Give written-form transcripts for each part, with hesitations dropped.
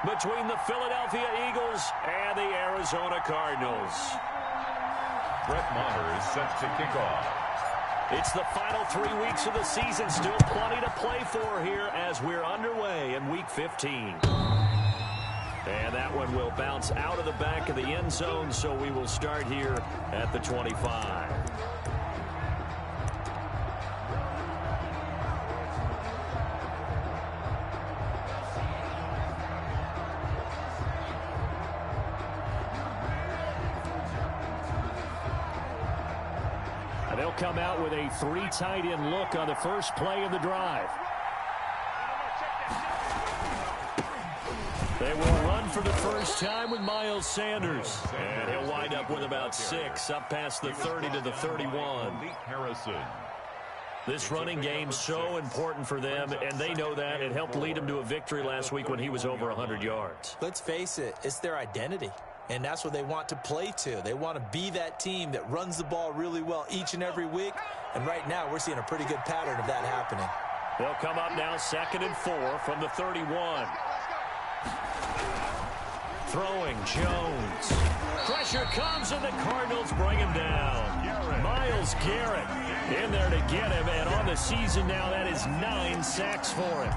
between the Philadelphia Eagles and the Arizona Cardinals. Brett Maher is set to kick off. It's the final 3 weeks of the season. Still plenty to play for here as we're underway in Week 15. And that one will bounce out of the back of the end zone, so we will start here at the 25. They'll come out with a 3 tight end look on the first play of the drive. They will run for the first time with Miles Sanders. And he'll wind up with about 6 up past the 30 to the 31. This running game so important for them, and they know that. It helped lead them to a victory last week when he was over 100 yards. Let's face it, it's their identity. And that's what they want to play to. They want to be that team that runs the ball really well each and every week. And right now, we're seeing a pretty good pattern of that happening. They'll come up now 2nd and 4 from the 31. Throwing Jones. Pressure comes, and the Cardinals bring him down. Myles Garrett in there to get him. And on the season now, that is 9 sacks for him.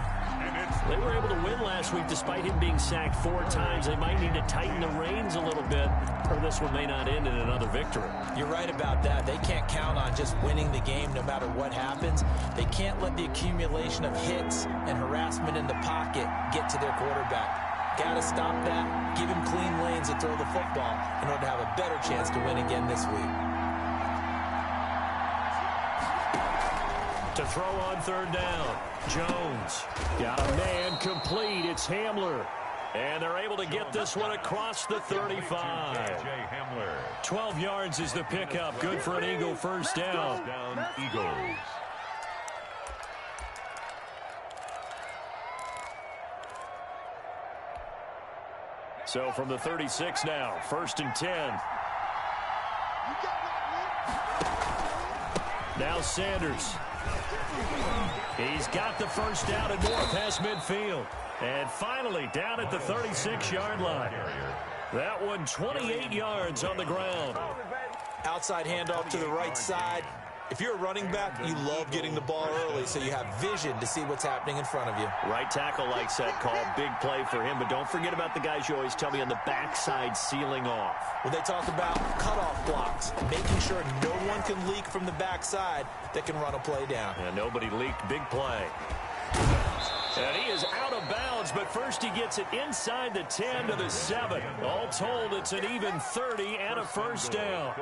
They were able to win last week despite him being sacked 4 times. They might need to tighten the reins a little bit, or this one may not end in another victory. You're right about that. They can't count on just winning the game no matter what happens. They can't let the accumulation of hits and harassment in the pocket get to their quarterback. Got to stop that, give him clean lanes to throw the football in order to have a better chance to win again this week. To throw on 3rd down, Jones got a man complete. It's Hamler. And they're able to get this one across the 35. 12 yards is the pickup. Good for an Eagle first down. Eagles. So from the 36 now, 1st and 10. Now Sanders. He's got the first down and more past midfield. And finally down at the 36-yard line. That one 28 yards on the ground. Outside handoff to the right side. If you're a running back, you love getting the ball early so you have vision to see what's happening in front of you. Right tackle likes that call. Big play for him. But don't forget about the guys you always tell me on the backside sealing off. Well, they talk about cutoff blocks, making sure no one can leak from the backside that can run a play down. And nobody leaked. Big play. And he is out of bounds, but first he gets it inside the 10 to the 7. All told, it's an even 30 and a first down.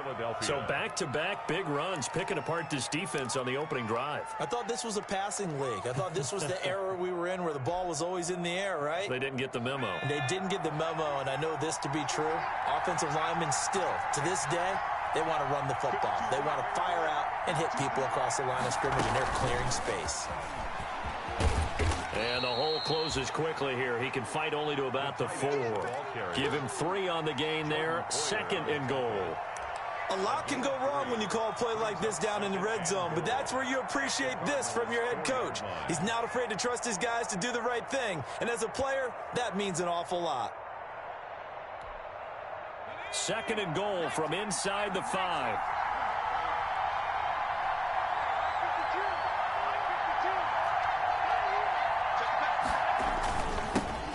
So back-to-back big runs, picking apart this defense on the opening drive. I thought this was a passing league. I thought this was the era we were in where the ball was always in the air, right? They didn't get the memo. They didn't get the memo, and I know this to be true. Offensive linemen still, to this day, they want to run the football. They want to fire out and hit people across the line of scrimmage, and they're clearing space. And the hole closes quickly here. He can fight only to about the 4. Give him 3 on the gain there. 2nd and goal. A lot can go wrong when you call a play like this down in the red zone, but that's where you appreciate this from your head coach. He's not afraid to trust his guys to do the right thing, and as a player, that means an awful lot. 2nd and goal from inside the 5.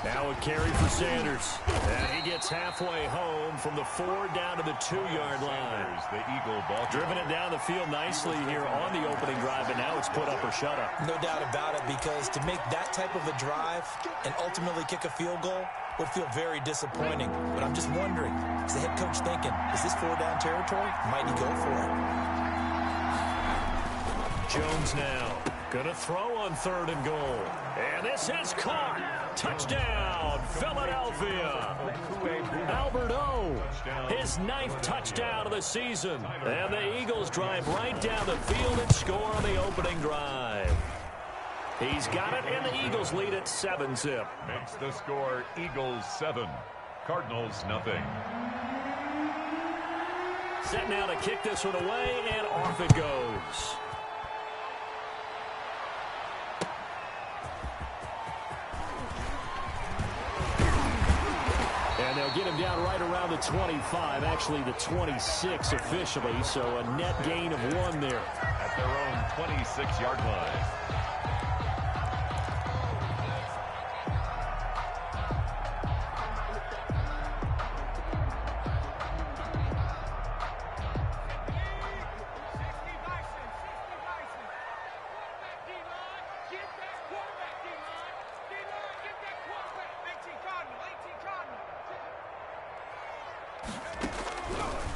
Now a carry for Sanders. And he gets halfway home from the 4 down to the 2-yard line. The Eagle ball. Driven it down the field nicely here on the opening drive, and now it's put up or shut up. No doubt about it, because to make that type of a drive and ultimately kick a field goal would feel very disappointing. But I'm just wondering, is the head coach thinking, is this 4-down territory? Might he go for it? Jones now going to throw on 3rd and goal. And this is caught. Touchdown, Philadelphia. Albert O, his 9th touchdown of the season. And the Eagles drive right down the field and score on the opening drive. He's got it, and the Eagles lead at 7-zip. Makes the score Eagles 7, Cardinals nothing. Set now to kick this one away, and off it goes. And they'll get him down right around the 25, actually the 26 officially, so a net gain of 1 there. At their own 26-yard line.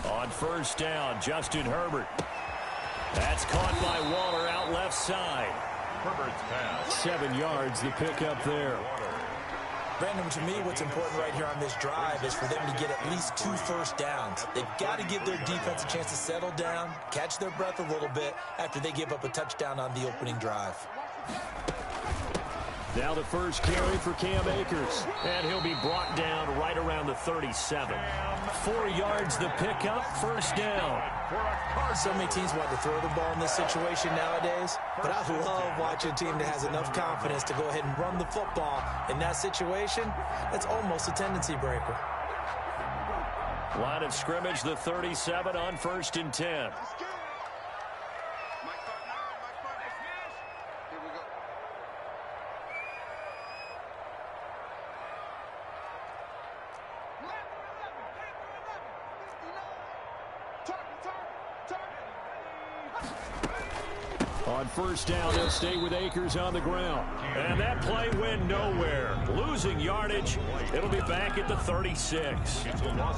On first down, Justin Herbert. That's caught by Waller out left side. Herbert's pass. 7 yards, the pickup there. Brandon, to me, what's important right here on this drive is for them to get at least 2 first downs. They've got to give their defense a chance to settle down, catch their breath a little bit after they give up a touchdown on the opening drive. Now the first carry for Cam Akers. And he'll be brought down right around the 37. 4 yards the pickup, first down. So many teams want to throw the ball in this situation nowadays, but I love watching a team that has enough confidence to go ahead and run the football. In that situation, that's almost a tendency breaker. Line of scrimmage, the 37 on first and 10. On first down, they'll stay with Akers on the ground. And that play went nowhere. Losing yardage. It'll be back at the 36.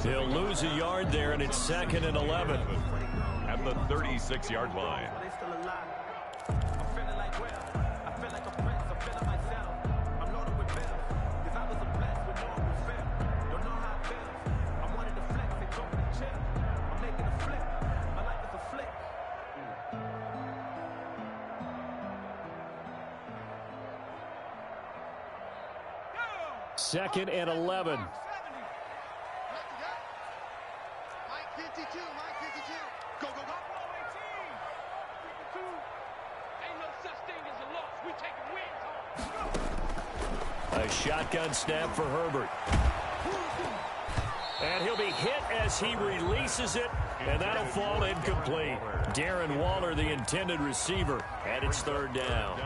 He'll lose a yard there, and it's 2nd and 11. At the 36-yard line. Second and 11. Mike 52, Mike 52. Go, go, go. 52. Ain't no such thing as a loss. We taking wins home. A shotgun snap for Herbert. And he'll be hit as he releases it, and that'll fall incomplete. Darren Waller, the intended receiver, and it's 3rd down.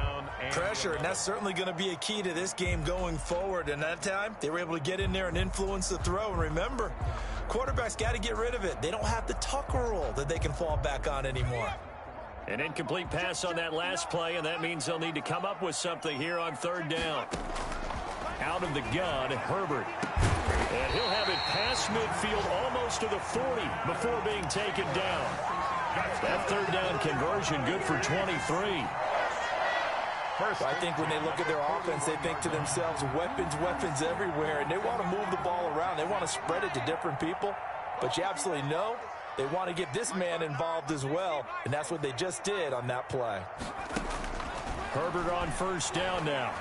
Pressure, and that's certainly going to be a key to this game going forward. And that time, they were able to get in there and influence the throw. And remember, quarterbacks got to get rid of it. They don't have the Tucker roll that they can fall back on anymore. An incomplete pass on that last play, and that means they'll need to come up with something here on 3rd down. Out of the gun, Herbert. And he'll have it past midfield almost to the 40 before being taken down. That 3rd down conversion good for 23. I think when they look at their offense, they think to themselves, weapons, weapons everywhere, and they want to move the ball around. They want to spread it to different people, but you absolutely know they want to get this man involved as well, and that's what they just did on that play. Herbert on first down now.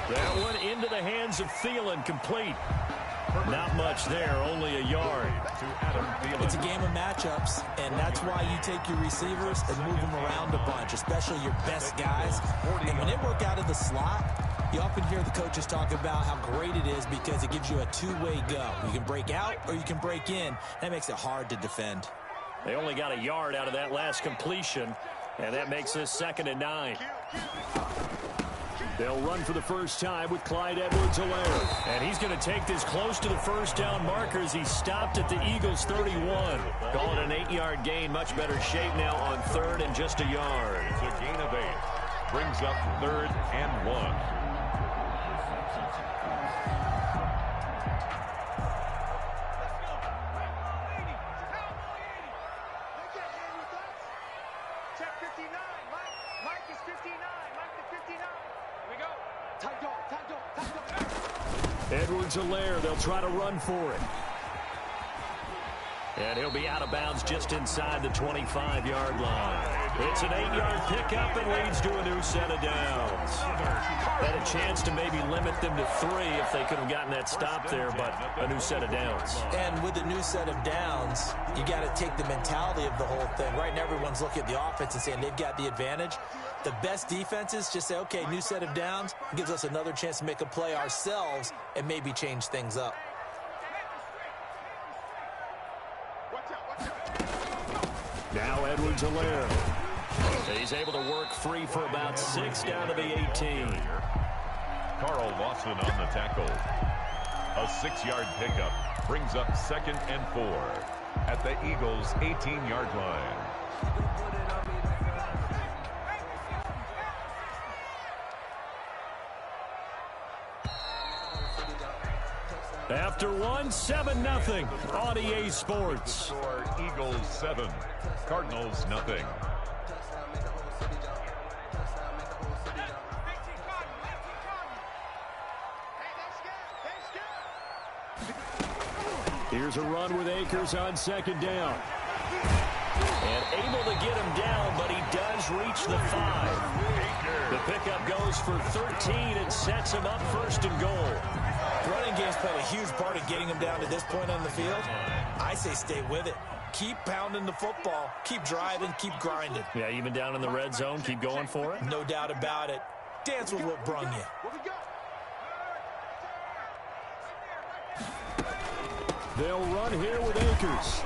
That one into the hands of Thielen, complete. Not much there, only a yard. It's a game of matchups, and that's why you take your receivers and move them around a bunch, especially your best guys. And when they work out of the slot, you often hear the coaches talk about how great it is because it gives you a two-way go. You can break out or you can break in. That makes it hard to defend. They only got a yard out of that last completion, and that makes this 2nd and 9. They'll run for the first time with Clyde Edwards-Helaire. And he's going to take this close to the first down marker as he stopped at the Eagles' 31. Call it an 8-yard gain. Much better shape now on 3rd and just a yard. It's a gain of 8. Brings up 3rd and 1. Edwards-Helaire, they'll try to run for it. And he'll be out of bounds just inside the 25-yard line. It's an 8-yard pickup and leads to a new set of downs. Had a chance to maybe limit them to 3 if they could have gotten that stop there, but a new set of downs. And with the new set of downs, you got to take the mentality of the whole thing. Right now, everyone's looking at the offense and saying they've got the advantage. The best defenses just say, okay, new set of downs, gives us another chance to make a play ourselves and maybe change things up. Now Edwards-Helaire. He's able to work free for about 6 down to the 18. Carl Lawson on the tackle. A 6-yard pickup brings up 2nd and 4 at the Eagles' 18-yard line. After one, 7-0 on EA Sports. Score Eagles 7, Cardinals nothing. Here's a run with Akers on 2nd down. And able to get him down, but he does reach the 5. The pickup goes for 13 and sets him up 1st and goal. The running game's played a huge part of getting him down to this point on the field. I say stay with it. Keep pounding the football. Keep driving. Keep grinding. Yeah, even down in the red zone, keep going for it. No doubt about it. Dance with what brung you. They'll run here with Akers.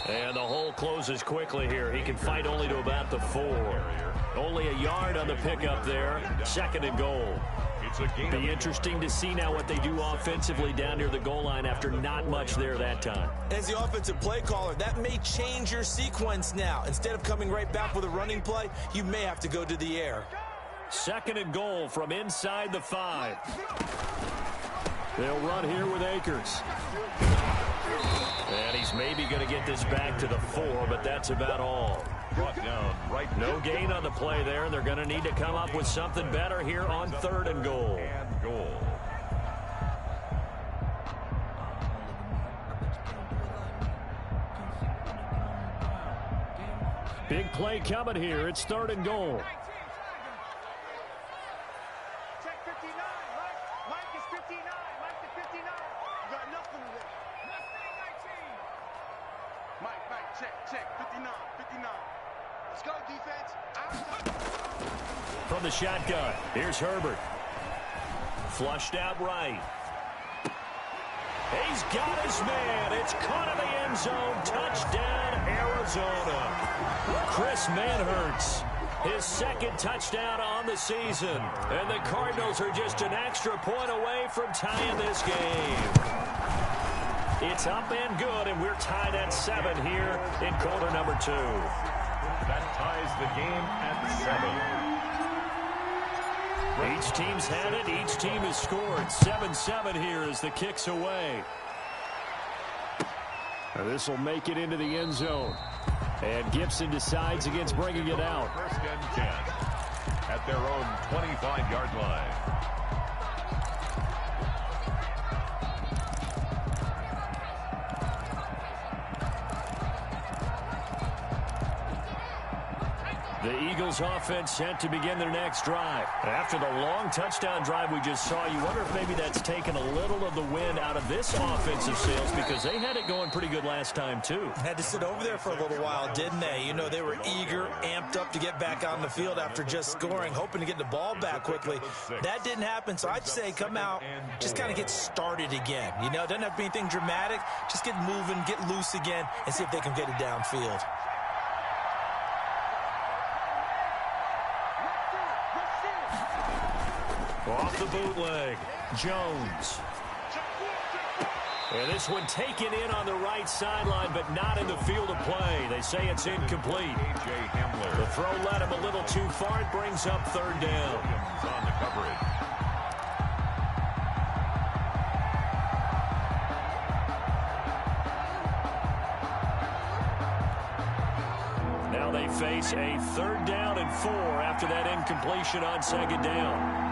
And the hole closes quickly here. He can fight only to about the 4. Only a yard on the pickup there. 2nd and goal. Be interesting to see now what they do offensively down near the goal line after not much there that time. As the offensive play caller, that may change your sequence now. Instead of coming right back with a running play, you may have to go to the air. 2nd and goal from inside the 5. They'll run here with Akers. And he's maybe going to get this back to the 4, but that's about all. Brought down right. No gain on the play there, and they're going to need to come up with something better here on 3rd and goal. Big play coming here. It's 3rd and goal. Check 59. Mike is 59. Mike is 59. You got nothing today. Mike, check. 59. Let's go, defense. From the shotgun, here's Herbert. Flushed out right. He's got his man. It's caught in the end zone. Touchdown, Arizona. Chris Manhertz, his 2nd touchdown on the season. And the Cardinals are just an extra point away from tying this game. It's up and good, and we're tied at 7 here in quarter number 2. That ties the game at 7. Each team's had it. Each team has scored. 7-7 here as the kick's away. Now this will make it into the end zone. And Gibson decides against bringing it out. 1st and 10 at their own 25-yard line. The Eagles offense set to begin their next drive. After the long touchdown drive we just saw, you wonder if maybe that's taken a little of the wind out of this offensive sails because they had it going pretty good last time too. Had to sit over there for a little while, didn't they? You know, they were eager, amped up to get back on the field after just scoring, hoping to get the ball back quickly. That didn't happen, so I'd say come out, just kind of get started again. You know, it doesn't have to be anything dramatic. Just get moving, get loose again, and see if they can get it downfield. Off the bootleg, Jones. And this one taken in on the right sideline, but not in the field of play. They say it's incomplete. The throw led him a little too far. It brings up 3rd down. On the coverage. Now they face a 3rd down and 4 after that incompletion on 2nd down.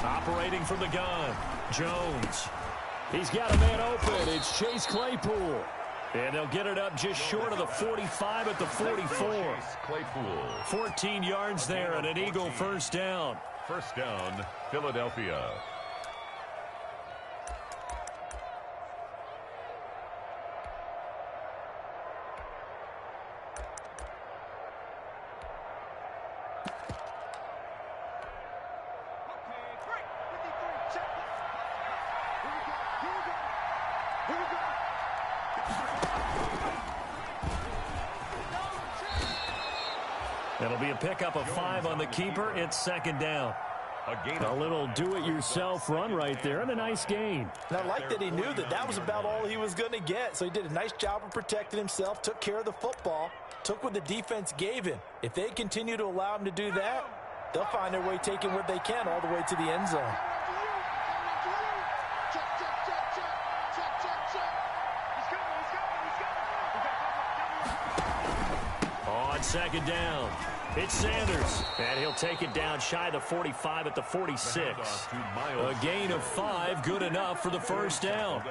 Operating from the gun, Jones. He's got a man open. It's Chase Claypool. And they'll get it up just short of the 45 at the 44. 14 yards there and an Eagle first down. First down, Philadelphia. It'll be a pickup of 5 on the keeper. It's second down. A little do-it-yourself run right there and a nice gain. And I like that he knew that that was about all he was going to get. So he did a nice job of protecting himself, took care of the football, took what the defense gave him. If they continue to allow him to do that, they'll find their way taking what they can all the way to the end zone. On second down, it's Sanders, and he'll take it down shy of the 45 at the 46. A gain of 5, good enough for the first down.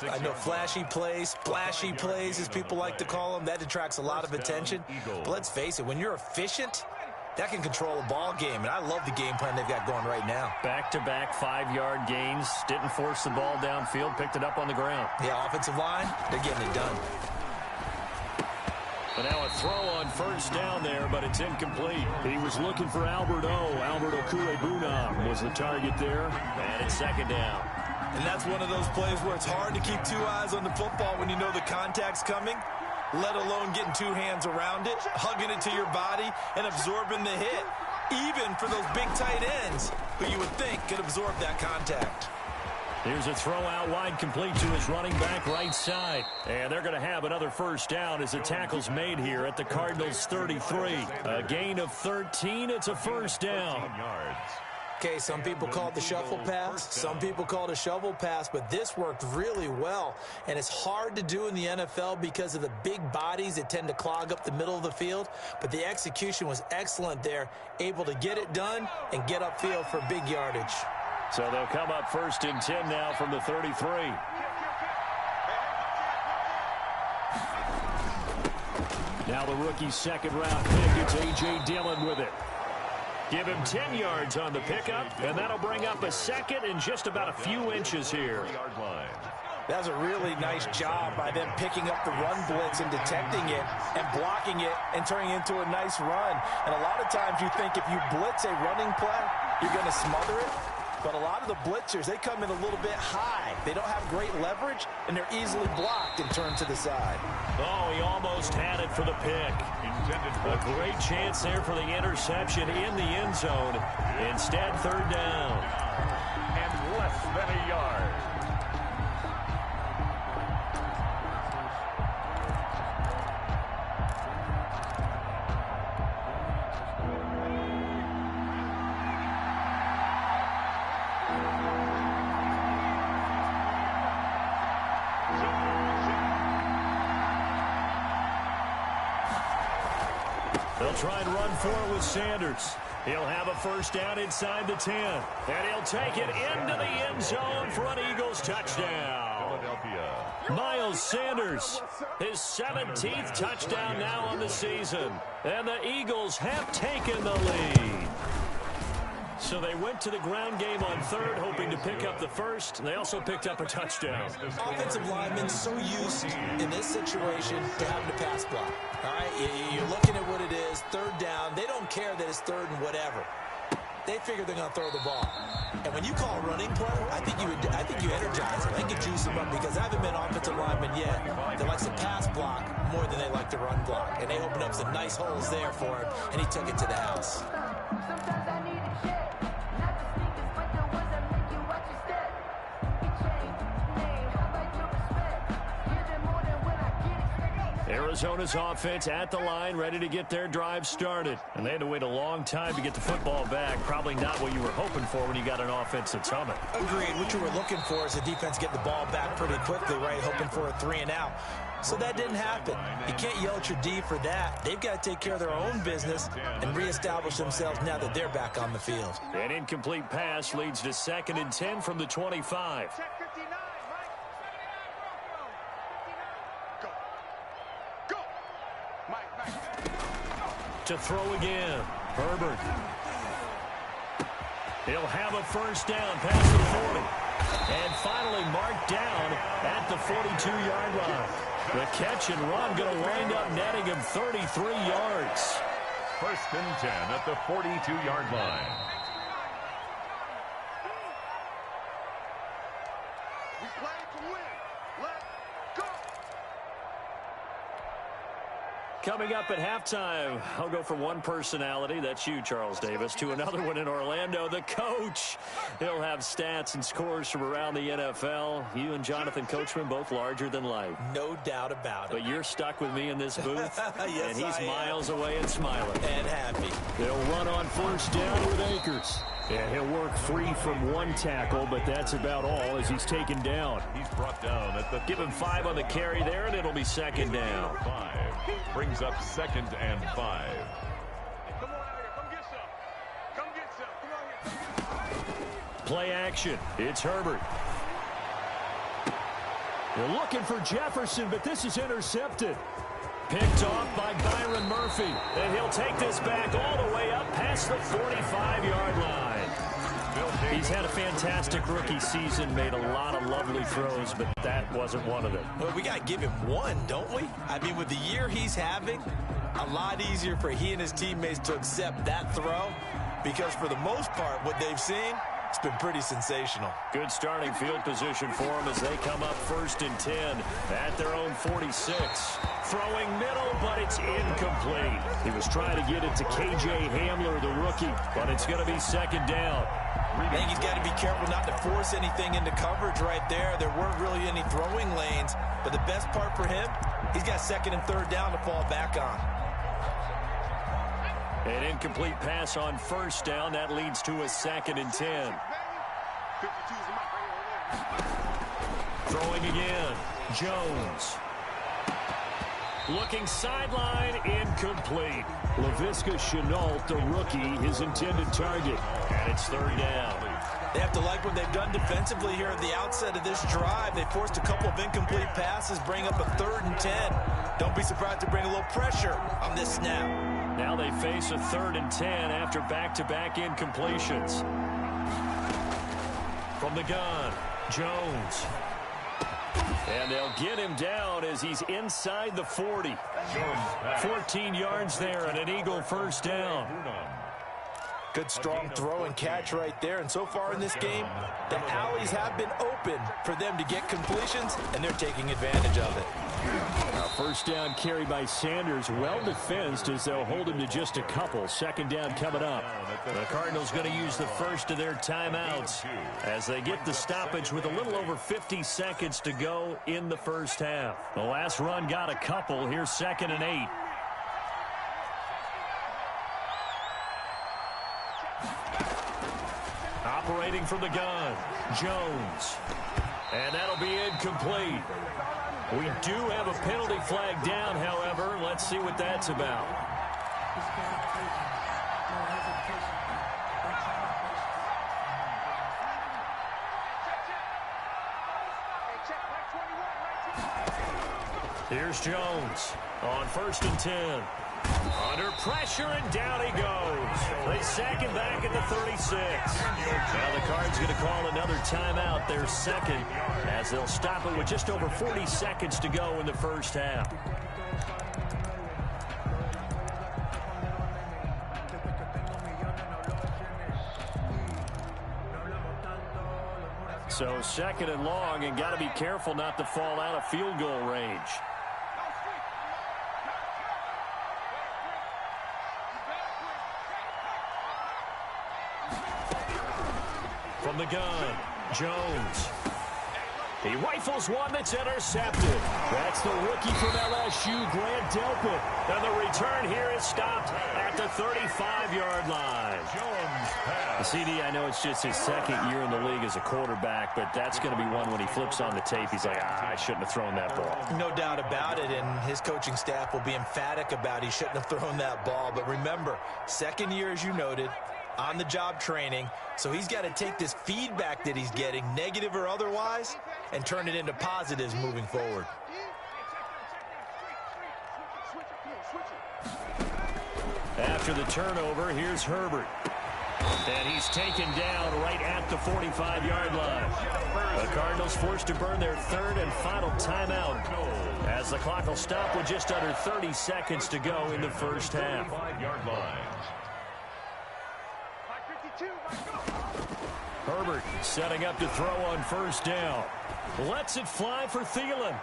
I know flashy plays, splashy plays, as people like to call them, that attracts a lot of attention. But let's face it, when you're efficient, that can control a ball game, and I love the game plan they've got going right now. Back-to-back 5-yard gains, didn't force the ball downfield, picked it up on the ground. Yeah, offensive line, they're getting it done. But now a throw on first down there, but it's incomplete. He was looking for Albert Okuebuna was the target there, and it's second down. And that's one of those plays where it's hard to keep 2 eyes on the football when you know the contact's coming, let alone getting 2 hands around it, hugging it to your body, and absorbing the hit, even for those big tight ends who you would think could absorb that contact. Here's a throw out wide, complete to his running back right side. And they're going to have another first down as the tackle's made here at the Cardinals' 33. A gain of 13. It's a first down. Okay, some people call it the shuffle pass. Some people call it a shovel pass, but this worked really well. And it's hard to do in the NFL because of the big bodies that tend to clog up the middle of the field. But the execution was excellent there, able to get it done and get upfield for big yardage. So they'll come up first and 10 now from the 33. Now the rookie's second-round pick. It's A.J. Dillon with it. Give him 10 yards on the pickup, and that'll bring up a second in just about a few inches here. That was a really nice job by them picking up the run blitz and detecting it and blocking it and turning it into a nice run. And a lot of times you think if you blitz a running play, you're going to smother it. But a lot of the blitzers, they come in a little bit high. They don't have great leverage, and they're easily blocked and turned to the side. Oh, he almost had it for the pick. A great chance there for the interception in the end zone. Instead, third down. And less than a yard. They'll try and run for it with Sanders. He'll have a first down inside the 10. And he'll take it into the end zone for an Eagles touchdown. Miles Sanders, his 17th touchdown now on the season. And the Eagles have taken the lead. So they went to the ground game on third, hoping to pick up the first. They also picked up a touchdown. Offensive linemen so used in this situation to having to pass block. All right, you're looking at what it is, third down. They don't care that it's third and whatever. They figure they're going to throw the ball. And when you call a running play, I think you energize them. I think you juice them up because I haven't been offensive lineman yet that likes to pass block more than they like to run block. And they opened up some nice holes there for him, and he took it to the house. Sometimes I need a check, not the sneakers, but the ones that make you watch your step. It changed name, how about your respect? Give it more than when I get it. Arizona's offense at the line, ready to get their drive started. And they had to wait a long time to get the football back. Probably not what you were hoping for when you got an offense that's humming. Agreed. What you were looking for is the defense getting the ball back pretty quickly, right? Hoping for a 3-and-out. So that didn't happen. You can't yell at your D for that. They've got to take care of their own business and reestablish themselves now that they're back on the field. An incomplete pass leads to 2nd and 10 from the 25. to throw again. Herbert. He'll have a first down past the 40. And finally marked down at the 42-yard line. The catch and run going to wind up netting him 33 yards. First and 10 at the 42-yard line. We play to win. Let's go. Coming up at halftime, I'll go from one personality, that's you, Charles Davis, to another one in Orlando, the coach. He'll have stats and scores from around the NFL. You and Jonathan Coachman, both larger than life. No doubt about it. But you're stuck with me in this booth, Yes, and he's I am. miles away and smiling. And happy. They'll run on first down with Akers. Yeah, he'll work free from one tackle, but that's about all as he's taken down. He's brought down at the... Give him 5 on the carry there, and it'll be second down. 5 brings up 2nd and 5. Come on out here. Come get some. Come get some. Come on here. Play action. It's Herbert. They're looking for Jefferson, but this is intercepted. Picked off by Byron Murphy. And he'll take this back all the way up past the 45-yard line. He's had a fantastic rookie season, made a lot of lovely throws, but that wasn't one of them. Well, we got to give him one, don't we? I mean, with the year he's having, a lot easier for he and his teammates to accept that throw because for the most part, what they've seen, it's been pretty sensational. Good starting field position for them as they come up 1st and 10 at their own 46. Throwing middle, but it's incomplete. He was trying to get it to K.J. Hamler, the rookie, but it's going to be second down. I think he's got to be careful not to force anything into coverage right there. There weren't really any throwing lanes, but the best part for him, he's got 2nd and 3rd down to fall back on. An incomplete pass on first down. That leads to a 2nd and 10. Throwing again. Jones. Looking sideline, incomplete. Laviska Shenault, the rookie, his intended target. And it's 3rd down. They have to like what they've done defensively here at the outset of this drive. They forced a couple of incomplete passes, bring up a 3rd and 10. Don't be surprised to bring a little pressure on this snap. Now they face a 3rd and 10 after back-to-back incompletions. From the gun, Jones. And they'll get him down as he's inside the 40. 14 yards there and an Eagle first down. Good strong throw and catch right there. And so far in this game, the alleys have been open for them to get completions, and they're taking advantage of it. First down carry by Sanders, well defensed as they'll hold him to just a couple. 2nd down coming up. The Cardinals going to use the first of their timeouts as they get the stoppage with a little over 50 seconds to go in the first half. The last run got a couple. Here's 2nd and 8. Operating from the gun, Jones. And that'll be incomplete. We do have a penalty flag down, however. Let's see what that's about. Here's Jones on 1st and 10. Under pressure, and down he goes. They sack him back at the 36. Now the Cards going to call another timeout, their 2nd, as they'll stop it with just over 40 seconds to go in the first half. So 2nd and long, and got to be careful not to fall out of field goal range. From the gun, Jones. He rifles one that's intercepted. That's the rookie from LSU, Grant Delpit. And the return here is stopped at the 35-yard line. Jones pass. CD, I know it's just his 2nd year in the league as a quarterback, but that's going to be one when he flips on the tape. He's like, I shouldn't have thrown that ball. No doubt about it, and his coaching staff will be emphatic about he shouldn't have thrown that ball. But remember, 2nd year, as you noted, on-the-job training, so he's got to take this feedback that he's getting, negative or otherwise, and turn it into positives moving forward. After the turnover, here's Herbert. And he's taken down right at the 45-yard line. The Cardinals forced to burn their third and final timeout as the clock will stop with just under 30 seconds to go in the first half. Herbert setting up to throw on first down. Lets it fly for Thielen.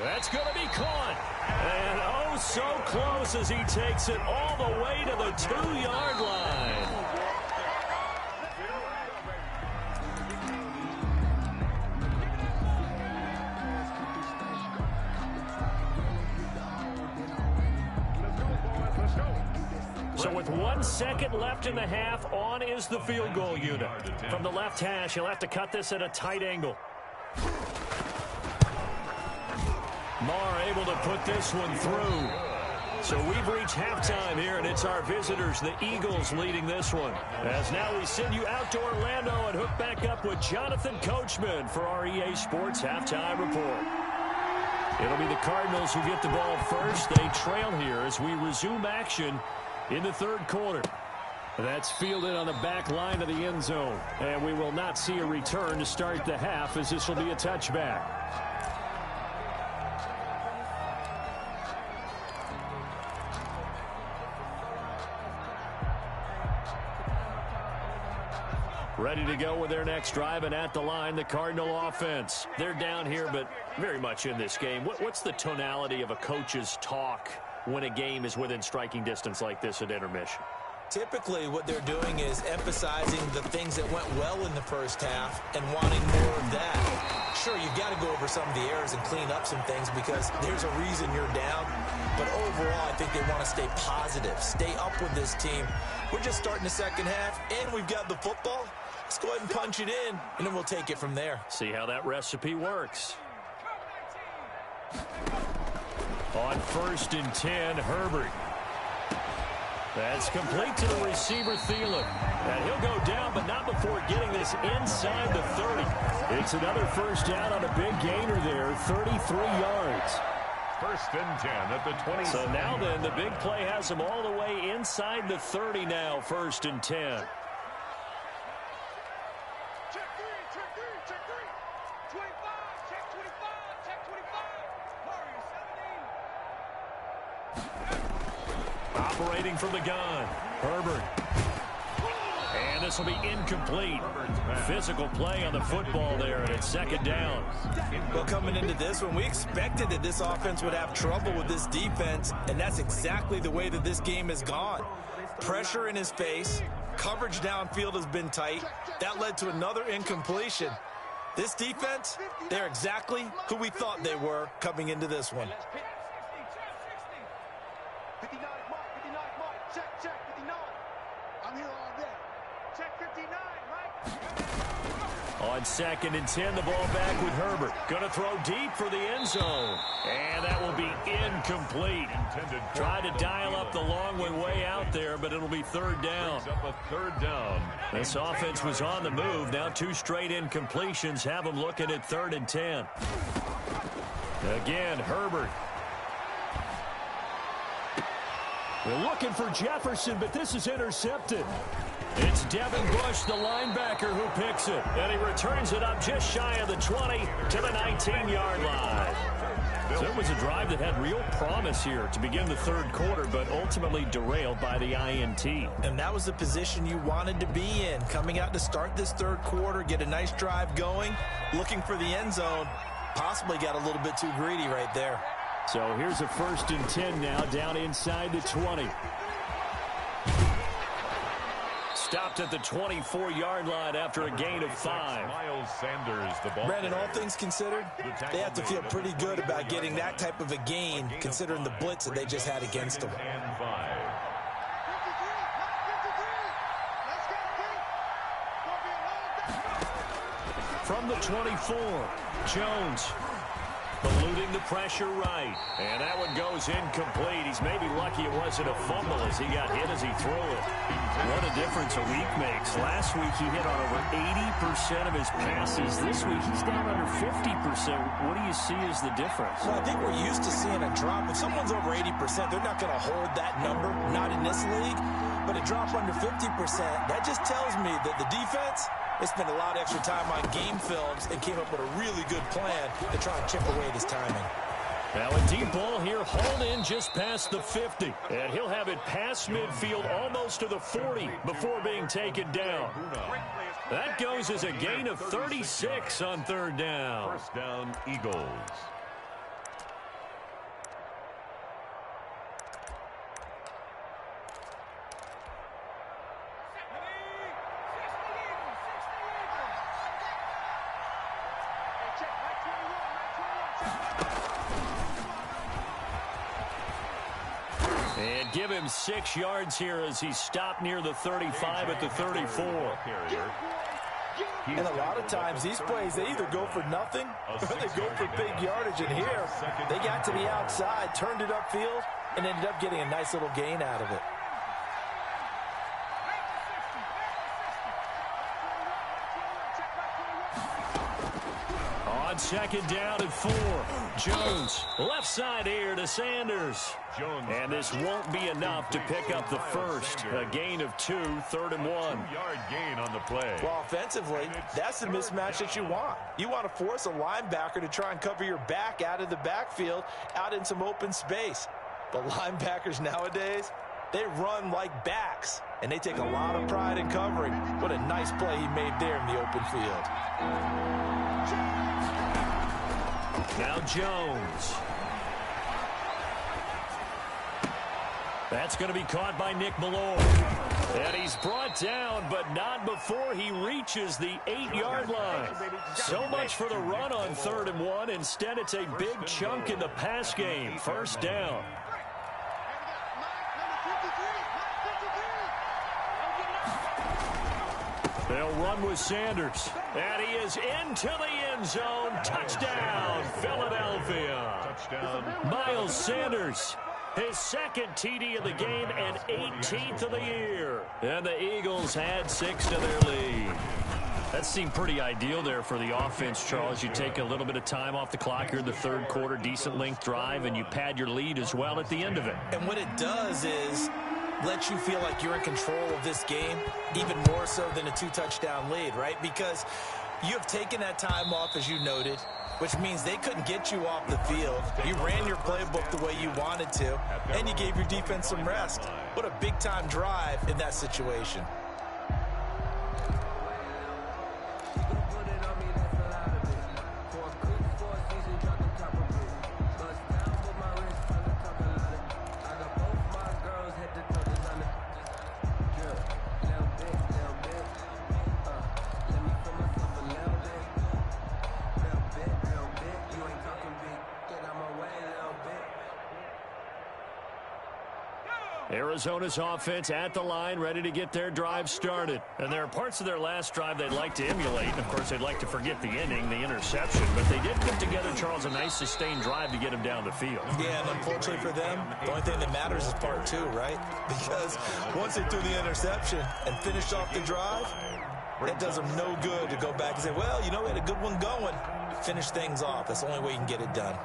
That's going to be caught. And oh, so close as he takes it all the way to the 2-yard line. So with 1 second left in the half, on is the field goal unit. From the left hash, he'll have to cut this at a tight angle. Marr able to put this one through. So we've reached halftime here, and it's our visitors, the Eagles, leading this one. As now we send you out to Orlando and hook back up with Jonathan Coachman for our EA Sports Halftime Report. It'll be the Cardinals who get the ball first. They trail here as we resume action in the third quarter. That's fielded on the back line of the end zone. And we will not see a return to start the half, as this will be a touchback. Ready to go with their next drive, and at the line, the Cardinal offense. They're down here, but very much in this game. What's the tonality of a coach's talk when a game is within striking distance like this at intermission? Typically, what they're doing is emphasizing the things that went well in the first half and wanting more of that. Sure, you've got to go over some of the errors and clean up some things because there's a reason you're down. But overall, I think they want to stay positive, stay up with this team. We're just starting the second half, and we've got the football. Let's go ahead and punch it in, and then we'll take it from there. See how that recipe works. On 1st and 10, Herbert. That's complete to the receiver, Thielen. And he'll go down, but not before getting this inside the 30. It's another first down on a big gainer there, 33 yards. 1st and 10 at the 20. So now then, the big play has him all the way inside the 30 now, 1st and 10. Operating from the gun, Herbert. And this will be incomplete. Physical play on the football there, and it's 2nd down. Well, coming into this one, we expected that this offense would have trouble with this defense, and that's exactly the way that this game has gone. Pressure in his face. Coverage downfield has been tight. That led to another incompletion. This defense, they're exactly who we thought they were coming into this one. On 2nd and 10, the ball back with Herbert. Going to throw deep for the end zone. And that will be incomplete. Tried to dial up the long way out there, but it'll be 3rd down. This offense was on the move. Now 2 straight incompletions have them looking at 3rd and 10. Again, Herbert. They're looking for Jefferson, but this is intercepted. It's Devin Bush, the linebacker, who picks it. And he returns it up just shy of the 20 to the 19-yard line. So it was a drive that had real promise here to begin the third quarter, but ultimately derailed by the INT. And that was the position you wanted to be in. Coming out to start this third quarter, get a nice drive going, looking for the end zone. Possibly got a little bit too greedy right there. So here's a 1st and 10 now, down inside the 20. Stopped at the 24-yard line after a gain of 5. Miles Sanders, the ball. Brandon, all things considered, they have to feel pretty good about getting that type of a gain, considering the blitz that they just had against them. And 5. From the 24, Jones. Eluding the pressure right. And that one goes incomplete. He's maybe lucky it wasn't a fumble as he got hit as he threw it. What a difference a week makes. Last week he hit on over 80% of his passes. This week he's down under 50%. What do you see as the difference? Well, I think we're used to seeing a drop. If someone's over 80%, they're not going to hold that number, not in this league. But a drop under 50%, that just tells me that the defense, they spent a lot of extra time on game films and came up with a really good plan to try and chip away this timing. Now a deep ball here, hauled in just past the 50. And he'll have it past midfield almost to the 40 before being taken down. That goes as a gain of 36 on third down. First down, Eagles. And give him 6 yards here as he stopped near the 35 at the 34. And a lot of times these plays, they either go for nothing or they go for big yardage. And here, they got to the outside, turned it upfield, and ended up getting a nice little gain out of it. On second down and 4. Jones, left side here to Sanders. And this won't be enough to pick up the first. A gain of 2, third and 1. 2-yard gain on the play. Well, offensively, that's the mismatch that you want. You want to force a linebacker to try and cover your back out of the backfield, out in some open space. But linebackers nowadays, they run like backs, and they take a lot of pride in covering. What a nice play he made there in the open field. Now Jones. That's going to be caught by Nick Malloy. And he's brought down, but not before he reaches the 8-yard line. So much for the run on third and 1. Instead, it's a big chunk in the pass game. First down. They'll run with Sanders. And he is into the end zone. Touchdown, Philadelphia. Touchdown. Miles Sanders, his second TD of the game and 18th of the year. And the Eagles add 6 to their lead. That seemed pretty ideal there for the offense, Charles. You take a little bit of time off the clock here in the third quarter, decent length drive, and you pad your lead as well at the end of it. And what it does is let you feel like you're in control of this game, even more so than a 2-touchdown lead, right? Because you have taken that time off, as you noted, which means they couldn't get you off the field. You ran your playbook the way you wanted to, and you gave your defense some rest. What a big-time drive in that situation. Arizona's offense at the line, ready to get their drive started. And there are parts of their last drive they'd like to emulate. Of course, they'd like to forget the inning, the interception. But they did put together, Charles, a nice sustained drive to get him down the field. Yeah, and unfortunately for them, the only thing that matters is part 2, right? Because once they threw the interception and finished off the drive, that does them no good to go back and say, well, you know, we had a good one going. Finish things off. That's the only way you can get it done.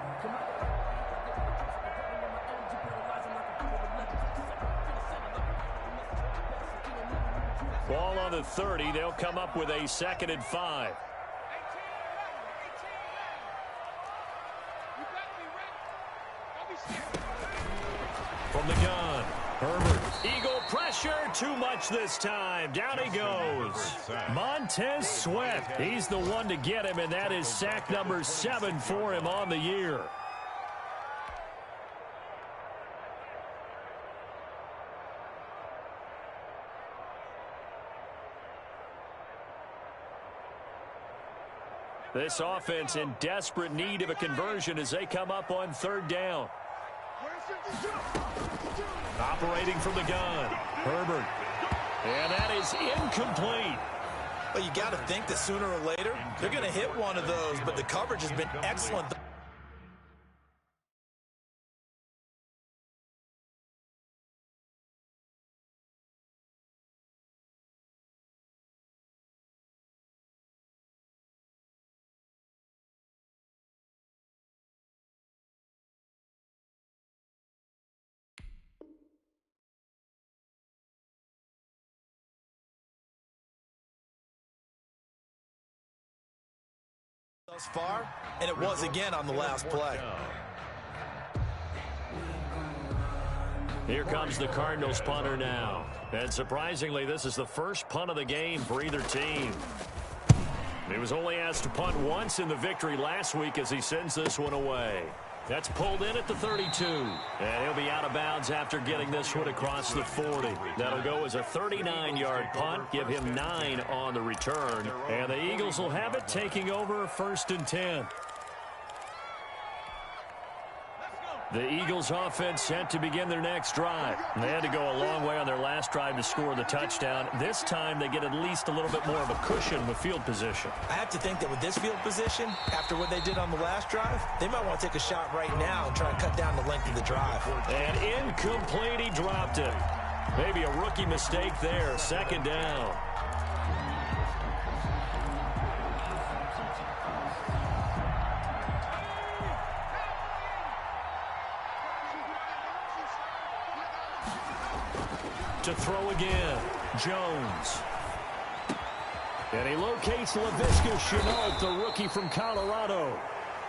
Ball on the 30. They'll come up with a 2nd and 5. From the gun, Herbert. Eagle pressure, too much this time. Down he goes. Montez Sweat. He's the one to get him, and that is sack number 7 for him on the year. This offense in desperate need of a conversion as they come up on third down. Operating from the gun, Herbert. And that is incomplete. Well, you got to think that sooner or later, they're going to hit one of those, but the coverage has been excellent. thus far, and it was again on the last play. Here comes the Cardinals punter now. And surprisingly, this is the first punt of the game for either team. He was only asked to punt once in the victory last week as he sends this one away. That's pulled in at the 32. And he'll be out of bounds after getting this one across the 40. That'll go as a 39-yard punt, give him 9 on the return. And the Eagles will have it taking over 1st and 10. The Eagles offense set to begin their next drive. They had to go a long way on their last drive to score the touchdown. This time they get at least a little bit more of a cushion with field position. I have to think that with this field position, after what they did on the last drive, they might want to take a shot right now and try and cut down the length of the drive. And incomplete, he dropped it. Maybe a rookie mistake there, 2nd down. To throw again, Jones. And he locates LaVisca Chenault, the rookie from Colorado.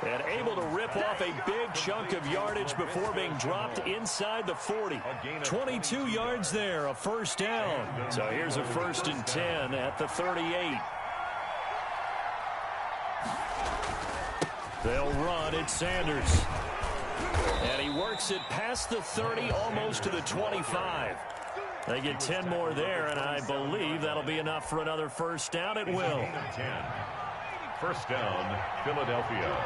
And able to rip off a big chunk of yardage before being dropped inside the 40. 22 yards there, a 1st down. So here's a 1st and 10 at the 38. They'll run it, Sanders. And he works it past the 30, almost to the 25. They get 10 more there, and I believe that'll be enough for another 1st down. It will. 1st down, Philadelphia.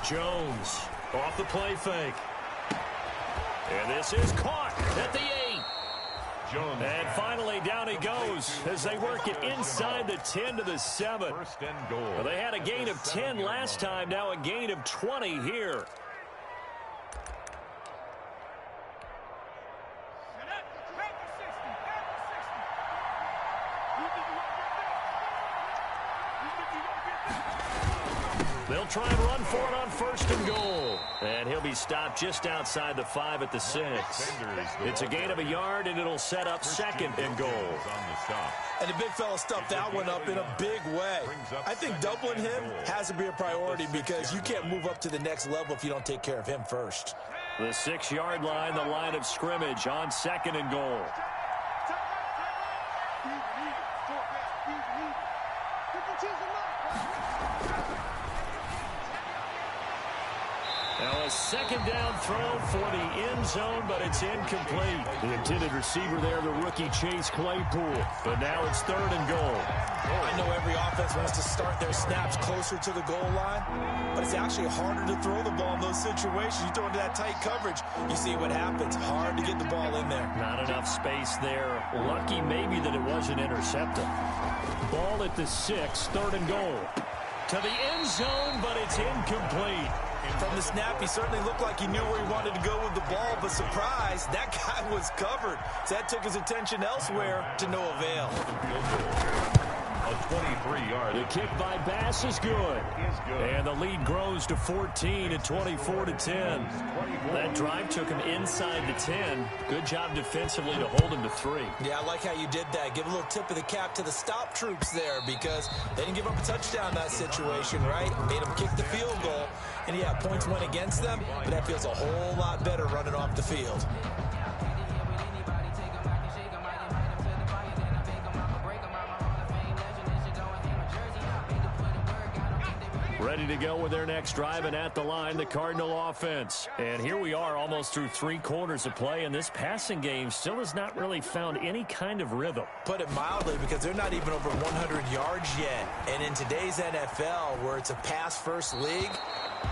Jones off the play fake. And this is caught at the 8. Jones. And finally down he goes as they work it inside the 10 to the 7. 1st and goal. Well, they had a gain of 10 last time, now a gain of 20 here. They'll try and run for it on 1st and goal. And he'll be stopped just outside the 5 at the 6. It's a gain of a yard, and it'll set up 2nd and goal. And the big fella stuffed that one up in a big way. I think doubling him has to be a priority because you can't move up to the next level if you don't take care of him first. The 6-yard line, the line of scrimmage on 2nd and goal. Now a 2nd down throw for the end zone, but it's incomplete. The intended receiver there, the rookie Chase Claypool. But now it's 3rd and goal. I know every offense wants to start their snaps closer to the goal line, but it's actually harder to throw the ball in those situations. You throw into that tight coverage, you see what happens. Hard to get the ball in there. Not enough space there. Lucky maybe that it wasn't intercepted. Ball at the 6, 3rd and goal. To the end zone, but it's incomplete. From the snap, he certainly looked like he knew where he wanted to go with the ball, but surprise, that guy was covered. So that took his attention elsewhere to no avail. A 23-yard. The kick by Bass is good. And the lead grows to 14 at 24-10. That drive took him inside the 10. Good job defensively to hold him to 3. Yeah, I like how you did that. Give a little tip of the cap to the stop troops there because they didn't give up a touchdown in that situation, right? Made them kick the field goal. And yeah, points went against them, but that feels a whole lot better running off the field. Ready to go with their next drive, and at the line, the Cardinal offense. And here we are almost through 3 quarters of play, and this passing game still has not really found any kind of rhythm. Put it mildly, because they're not even over 100 yards yet. And in today's NFL, where it's a pass-first league,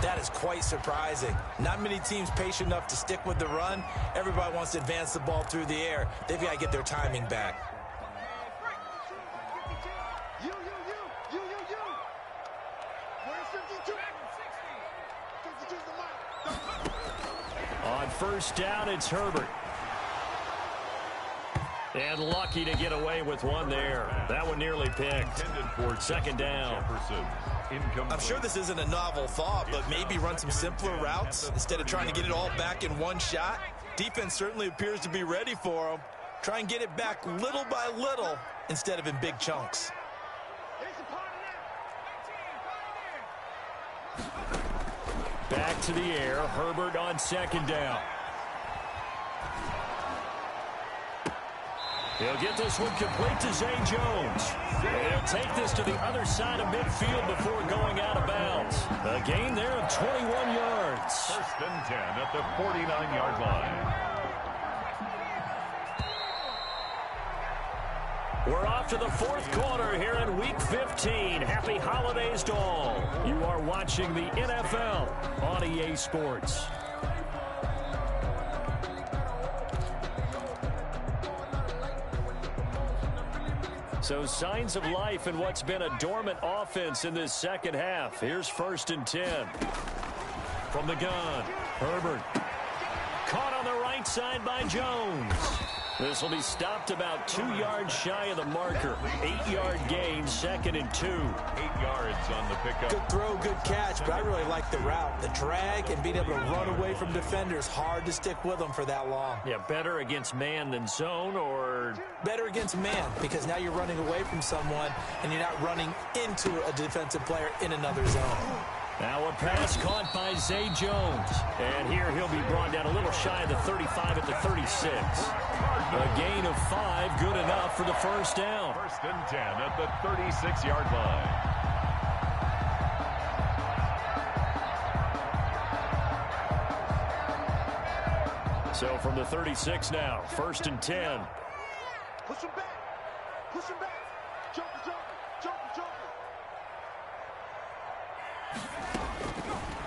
that is quite surprising. Not many teams patient enough to stick with the run. Everybody wants to advance the ball through the air. They've got to get their timing back. On 1st down, it's Herbert. And lucky to get away with one there. That one nearly picked. 2nd down. I'm sure this isn't a novel thought, but maybe run some simpler routes instead of trying to get it all back in one shot. Defense certainly appears to be ready for them. Try and get it back little by little instead of in big chunks. Back to the air. Herbert on second down. He'll get this one complete to Zay Jones. And he'll take this to the other side of midfield before going out of bounds. A gain there of 21 yards. First and 10 at the 49-yard line. We're off to the fourth quarter here in Week 15. Happy holidays to all. You are watching the NFL on EA Sports. So signs of life in what's been a dormant offense in this second half. Here's first and 10. From the gun, Herbert. Caught on the right side by Jones. This will be stopped about 2 yards shy of the marker. 8-yard gain, second and 2. 8 yards on the pickup. Good throw, good catch, but I really like the route. The drag and being able to run away from defenders. Hard to stick with them for that long. Yeah, better against man than zone, or better against man, because now you're running away from someone and you're not running into a defensive player in another zone. Now a pass caught by Zay Jones. And here he'll be brought down a little shy of the 35 at the 36. A gain of 5, good enough for the first down. First and 10 at the 36-yard line. So from the 36 now, first and 10. Push him back. Push him back. Jumper, jumper, jumper, jumper.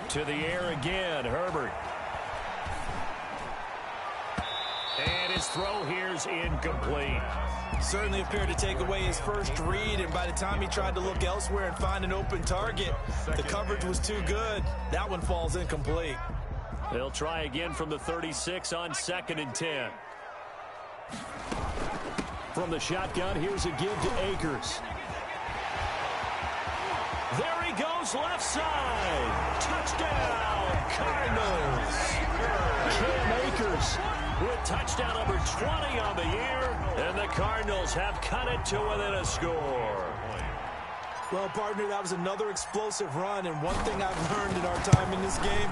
To the air again, Herbert. And his throw here's incomplete. Certainly appeared to take away his first read, and by the time he tried to look elsewhere and find an open target, the coverage was too good. That one falls incomplete. They'll try again from the 36 on second and 10. From the shotgun, here's a give to Akers. There he goes, left side. Touchdown, Cardinals. Cam Akers with touchdown number 20 on the year, and the Cardinals have cut it to within a score. Well, partner, that was another explosive run, and one thing I've learned in our time in this game,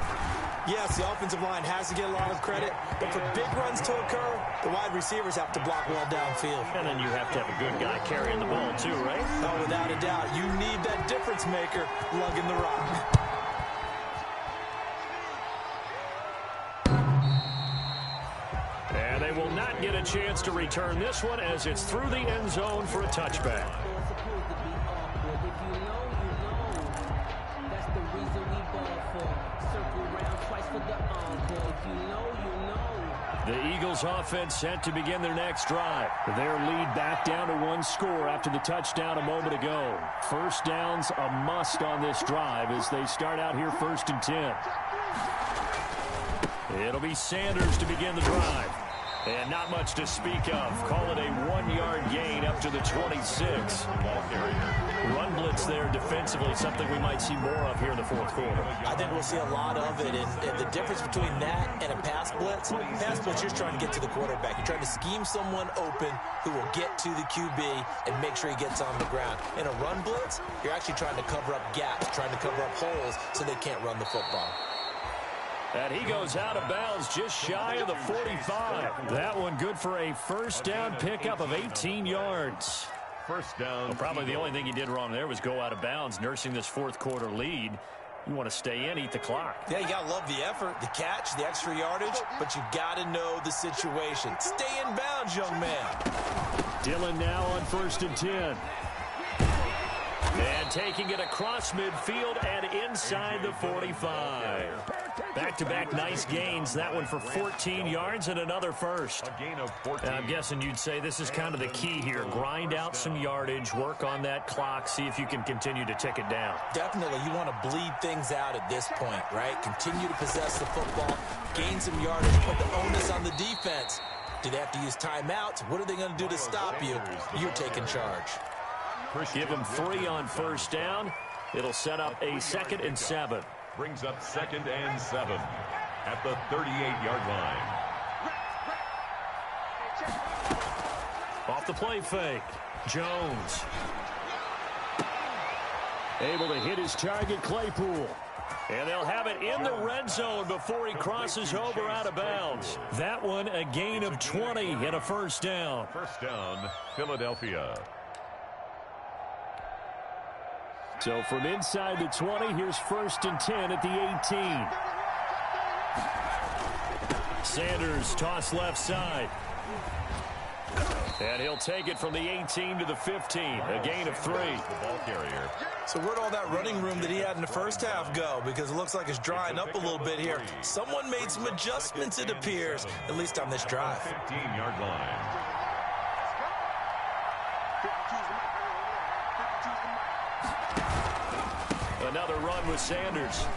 yes, the offensive line has to get a lot of credit, but for big runs to occur, the wide receivers have to block well downfield. And then you have to have a good guy carrying the ball too, right? Oh, without a doubt. You need that difference maker lugging the rock. And they will not get a chance to return this one as it's through the end zone for a touchback. The Eagles offense set to begin their next drive. Their lead back down to 1 score after the touchdown a moment ago. First down's a must on this drive as they start out here first and 10. It'll be Sanders to begin the drive. And not much to speak of. Call it a 1-yard gain up to the 26. Ball carrier. Run blitz there defensively, something we might see more of here in the fourth quarter. I think we'll see a lot of it, and the difference between that and a pass blitz, you're trying to get to the quarterback. You're trying to scheme someone open who will get to the QB and make sure he gets on the ground. In a run blitz, you're actually trying to cover up gaps, trying to cover up holes so they can't run the football. And he goes out of bounds just shy of the 45. That one good for a first down pickup of 18 yards. First down. Well, probably the only thing he did wrong there was go out of bounds, nursing this fourth quarter lead. You want to stay in, eat the clock. Yeah, you got to love the effort, the catch, the extra yardage, but you got to know the situation. Stay in bounds, young man. Dillon now on first and 10. And taking it across midfield and inside the 45. Back-to-back nice gains. That one for 14 yards and another first. A gain of 14. I'm guessing you'd say this is kind of the key here. Grind out some yardage, work on that clock, see if you can continue to tick it down. Definitely. You want to bleed things out at this point, right? Continue to possess the football, gain some yardage, put the onus on the defense. Do they have to use timeouts? What are they going to do to stop you? You're taking charge. Give them 3 on first down. It'll set up a 2nd and 7. Brings up 2nd and 7 at the 38-yard line. Off the play fake. Jones. Able to hit his target, Claypool. And they'll have it in the red zone before he crosses over out of bounds. That one a gain of 20 and a first down. First down, Philadelphia. So from inside the 20, here's 1st and 10 at the 18. Sanders toss left side. And he'll take it from the 18 to the 15, a gain of 3. The ball carrier. So where'd all that running room that he had in the first half go? Because it looks like it's drying up a little bit here. Someone made some adjustments, it appears, at least on this drive. 15-yard line. Another run with Sanders.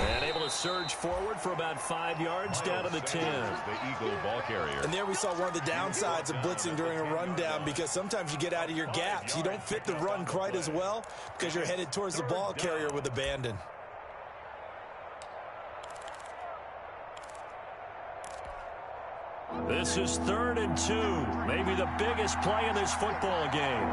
And able to surge forward for about 5 yards down to the 10. The Eagle ball carrier. And there we saw one of the downsides of blitzing during a rundown, because sometimes you get out of your gaps. You don't fit the run quite as well because you're headed towards the ball carrier with abandon. This is 3rd and 2. Maybe the biggest play in this football game.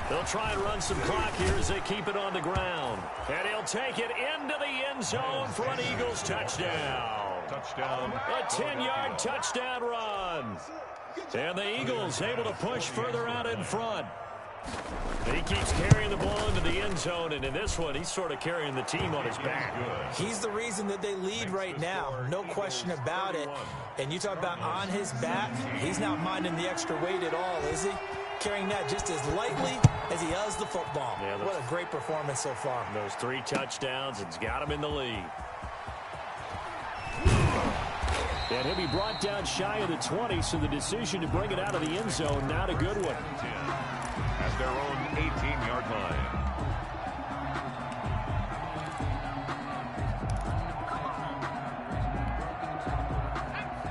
They'll try and run some clock here as they keep it on the ground. And he'll take it into the end zone for an Eagles touchdown. Touchdown. A 10-yard touchdown run. And the Eagles able to push further out in front. He keeps carrying the ball into the end zone, and in this one, he's sort of carrying the team on his back. He's the reason that they lead right now, no question about it. And you talk about on his back, he's not minding the extra weight at all, is he? Carrying that just as lightly as he does the football. Yeah, what a great performance so far. Those 3 touchdowns, it's got him in the lead. And he'll be brought down shy of the 20, so the decision to bring it out of the end zone, not a good one. At their own 18-yard line.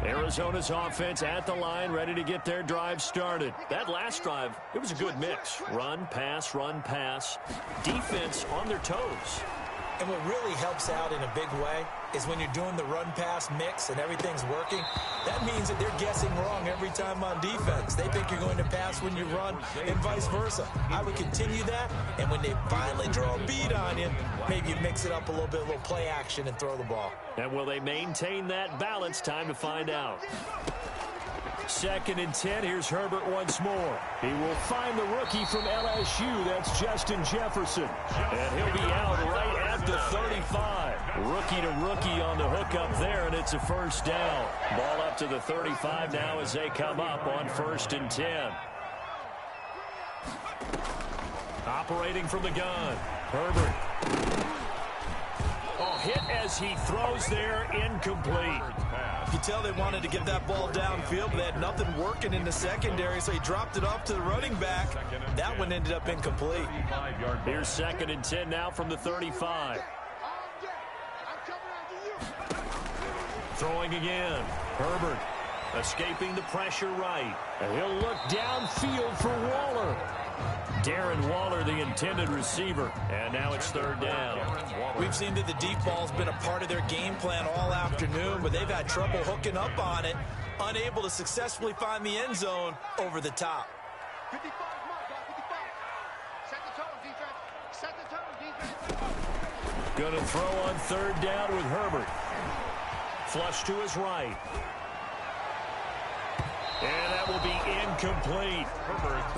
Arizona's offense at the line, ready to get their drive started. That last drive, it was a good mix. Run, pass, defense on their toes. And what really helps out in a big way is when you're doing the run-pass mix and everything's working, that means that they're guessing wrong every time on defense. They think you're going to pass when you run and vice versa. I would continue that, and when they finally draw a bead on you, maybe you mix it up a little bit, a little play action, and throw the ball. And will they maintain that balance? Time to find out. 2nd and 10. Here's Herbert once more. He will find the rookie from LSU. That's Justin Jefferson. And he'll be out right at the 35. Rookie to rookie on the hook up there, and it's a first down. Ball up to the 35 now as they come up on 1st and 10. Operating from the gun. Herbert. Oh, hit as he throws there, incomplete. You can tell they wanted to get that ball downfield, but they had nothing working in the secondary, so he dropped it off to the running back. That one ended up incomplete. Here's 2nd and 10 now from the 35. Throwing again. Herbert escaping the pressure right. And he'll look downfield for Waller. Darren Waller, the intended receiver. And now it's 3rd down. We've seen that the deep ball's been a part of their game plan all afternoon, but they've had trouble hooking up on it, unable to successfully find the end zone over the top. 55, come on, 55. Set the tone, defense. Going to throw on 3rd down with Herbert. Flush to his right. And that will be incomplete.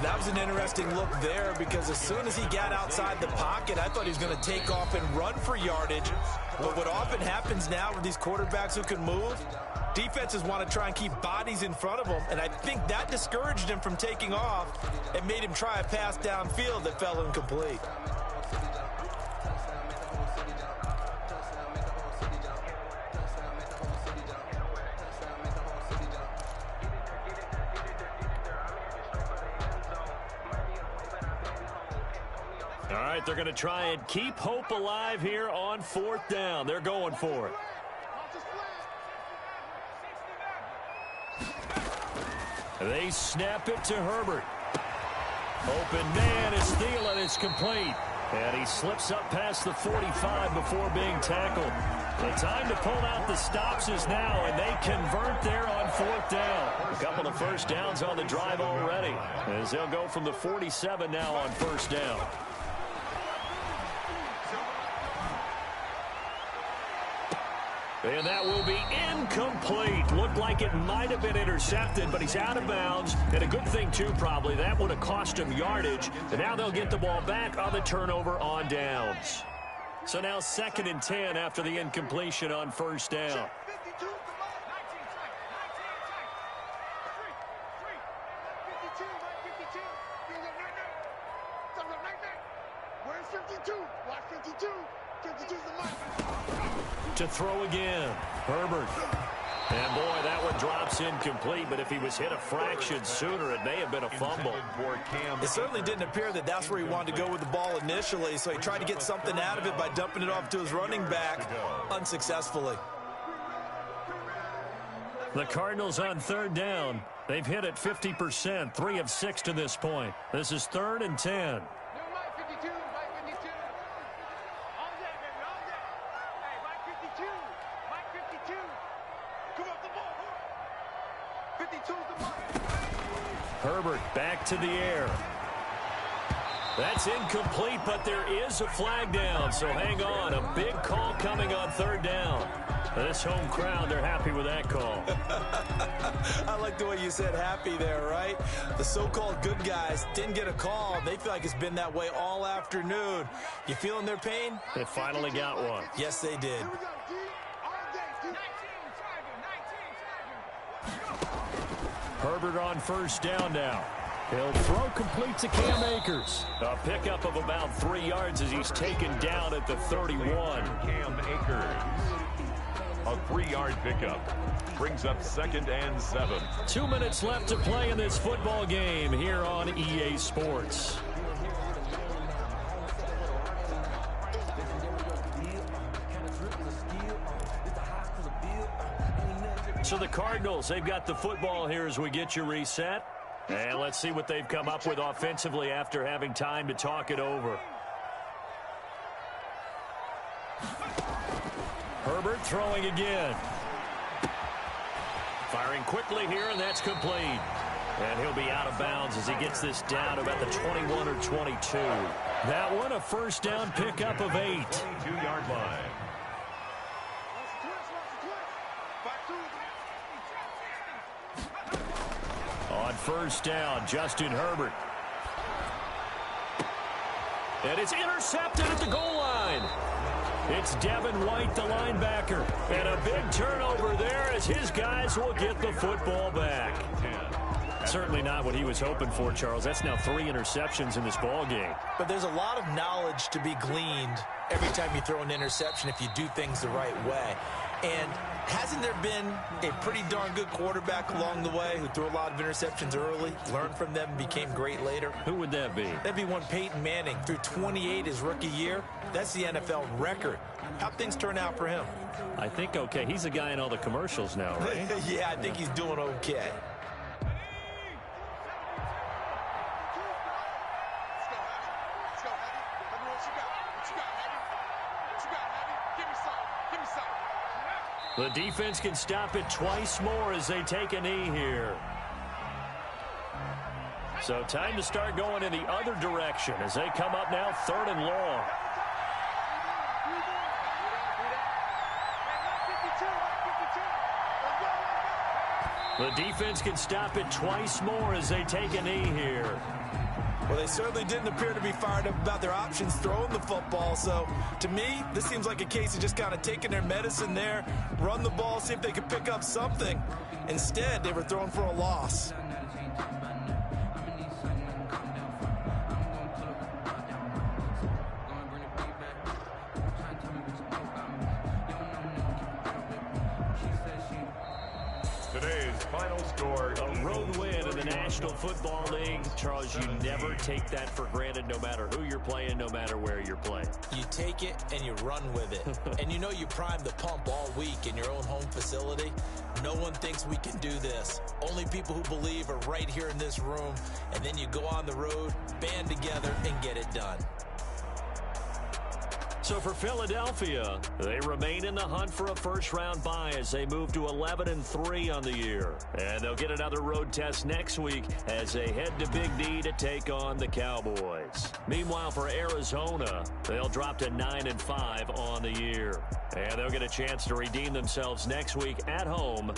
That was an interesting look there, because as soon as he got outside the pocket, I thought he was going to take off and run for yardage. But what often happens now with these quarterbacks who can move, defenses want to try and keep bodies in front of them, and I think that discouraged him from taking off and made him try a pass downfield that fell incomplete. All right, they're going to try and keep hope alive here on 4th down. They're going for it. They snap it to Herbert. Open man is Thielen. It's complete. And he slips up past the 45 before being tackled. The time to pull out the stops is now, and they convert there on 4th down. A couple of first downs on the drive already, as they'll go from the 47 now on 1st down. And that will be incomplete. Looked like it might have been intercepted, but he's out of bounds. And a good thing, too, probably. That would have cost him yardage. And now they'll get the ball back on the turnover on downs. So now 2nd and 10 after the incompletion on 1st down. Where's 52? Watch 52. 52's the mark. To throw again. Herbert. And boy, that one drops incomplete, but if he was hit a fraction sooner, it may have been a fumble. It certainly didn't appear that that's where he wanted to go with the ball initially, so he tried to get something out of it by dumping it off to his running back unsuccessfully. The Cardinals on 3rd down. They've hit it 50%, 3 of 6 to this point. This is 3rd and 10. Herbert back to the air. That's incomplete, but there is a flag down, so hang on. A big call coming on 3rd down. This home crowd, they're happy with that call. I like the way you said happy there, right? The so-called good guys didn't get a call. They feel like it's been that way all afternoon. You feeling their pain? They finally got one. Yes, they did. Herbert on 1st down now. He'll throw complete to Cam Akers. A pickup of about 3 yards as he's taken down at the 31. Cam Akers. A 3-yard pickup. Brings up 2nd and 7. 2 minutes left to play in this football game here on EA Sports. So the Cardinals, they've got the football here as we get you reset. And let's see what they've come up with offensively after having time to talk it over. Herbert throwing again. Firing quickly here, and that's complete. And he'll be out of bounds as he gets this down about the 21 or 22. That one, a 1st down pickup of 8. 22-yard line. On 1st down, Justin Herbert. And it's intercepted at the goal line. It's Devin White, the linebacker. And a big turnover there as his guys will get the football back. Certainly not what he was hoping for, Charles. That's now 3 interceptions in this ball game. But there's a lot of knowledge to be gleaned every time you throw an interception if you do things the right way. And hasn't there been a pretty darn good quarterback along the way who threw a lot of interceptions early, learned from them, and became great later? Who would that be? That'd be one Peyton Manning. Threw 28 his rookie year. That's the NFL record. How'd things turn out for him? I think okay. He's a guy in all the commercials now, right? Yeah, I think he's doing okay. The defense can stop it twice more as they take a knee here. So time to start going in the other direction as they come up now 3rd and long. The defense can stop it twice more as they take a knee here. Well, they certainly didn't appear to be fired up about their options throwing the football. So, to me, this seems like a case of just kind of taking their medicine there, run the ball, see if they could pick up something. Instead, they were throwing for a loss. Today's final score. A road win in the National Football League. Charles, you never take that for granted no matter who you're playing, no matter where you're playing. You take it and you run with it. And you know you primed the pump all week in your own home facility. No one thinks we can do this. Only people who believe are right here in this room. And then you go on the road, band together, and get it done. So for Philadelphia, they remain in the hunt for a first-round bye as they move to 11-3 on the year. And they'll get another road test next week as they head to Big D to take on the Cowboys. Meanwhile, for Arizona, they'll drop to 9-5 on the year. And they'll get a chance to redeem themselves next week at home